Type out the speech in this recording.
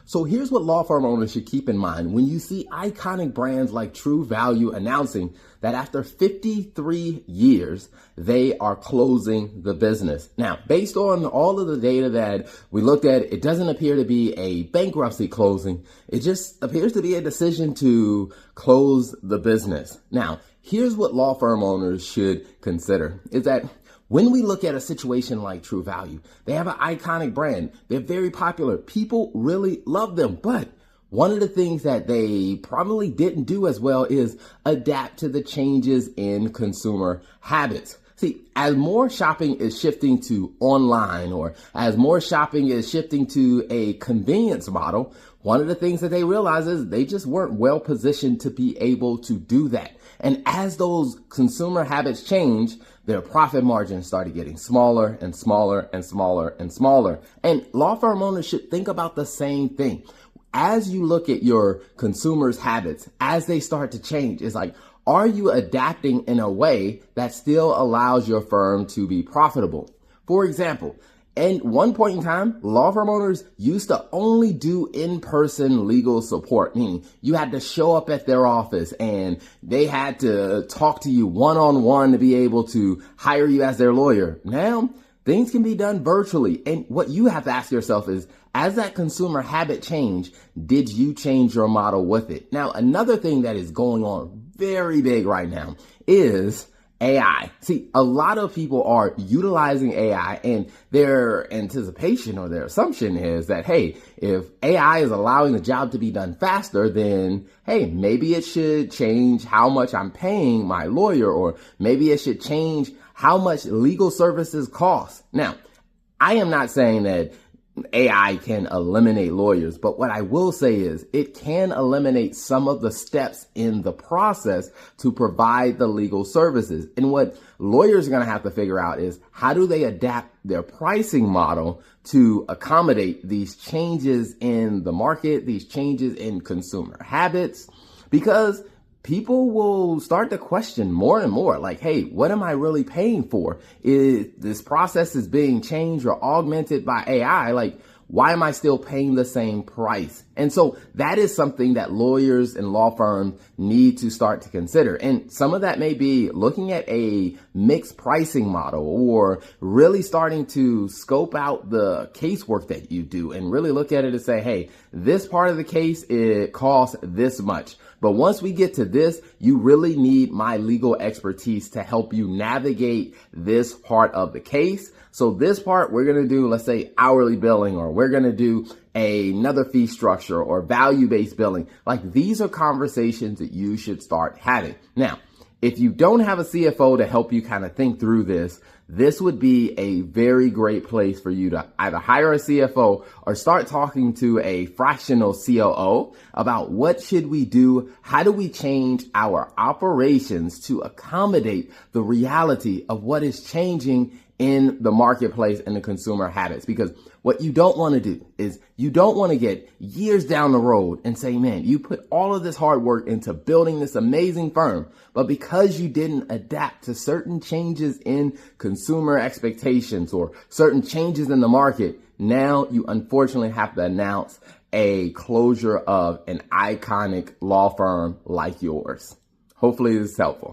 So here's what law firm owners should keep in mind when you see iconic brands like True Value announcing that after 53 years, they are closing the business. Now, based on all of the data that we looked at, it doesn't appear to be a bankruptcy closing. It just appears to be a decision to close the business. Now, here's what law firm owners should consider is that when we look at a situation like True Value, they have an iconic brand. They're very popular. People really love them. But one of the things that they probably didn't do as well is adapt to the changes in consumer habits. See, as more shopping is shifting to online or as more shopping is shifting to a convenience model, one of the things that they realize is they just weren't well positioned to be able to do that. And as those consumer habits change, their profit margins started getting smaller and smaller and smaller and smaller. And law firm owners should think about the same thing. As you look at your consumers' habits, as they start to change, it's like, are you adapting in a way that still allows your firm to be profitable? For example, at one point in time, law firm owners used to only do in-person legal support, meaning you had to show up at their office and they had to talk to you one-on-one to be able to hire you as their lawyer. Now, things can be done virtually. And what you have to ask yourself is, as that consumer habit changed, did you change your model with it? Now, another thing that is going on very big right now is AI. See, a lot of people are utilizing AI and their anticipation or their assumption is that, hey, if AI is allowing the job to be done faster, then, hey, maybe it should change how much I'm paying my lawyer, or maybe it should change how much legal services cost. Now, I am not saying that AI can eliminate lawyers, but what I will say is it can eliminate some of the steps in the process to provide the legal services. And what lawyers are going to have to figure out is, how do they adapt their pricing model to accommodate these changes in the market, these changes in consumer habits? Because people will start to question more and more, like, hey, what am I really paying for? Is this process is being changed or augmented by AI? Like, why am I still paying the same price? And so that is something that lawyers and law firms need to start to consider. And some of that may be looking at a mixed pricing model, or really starting to scope out the casework that you do and really look at it and say, hey, this part of the case, it costs this much. But once we get to this, you really need my legal expertise to help you navigate this part of the case. So this part, we're going to do, let's say, hourly billing, or we're going to do another fee structure or value-based billing. Like, these are conversations that you should start having. Now, if you don't have a CFO to help you kind of think through this, this would be a very great place for you to either hire a CFO or start talking to a fractional COO about what should we do? How do we change our operations to accommodate the reality of what is changing in the marketplace and the consumer habits? Because what you don't want to do is you don't want to get years down the road and say, man, you put all of this hard work into building this amazing firm, but because you didn't adapt to certain changes in consumer expectations or certain changes in the market, now you unfortunately have to announce a closure of an iconic law firm like yours. Hopefully this is helpful.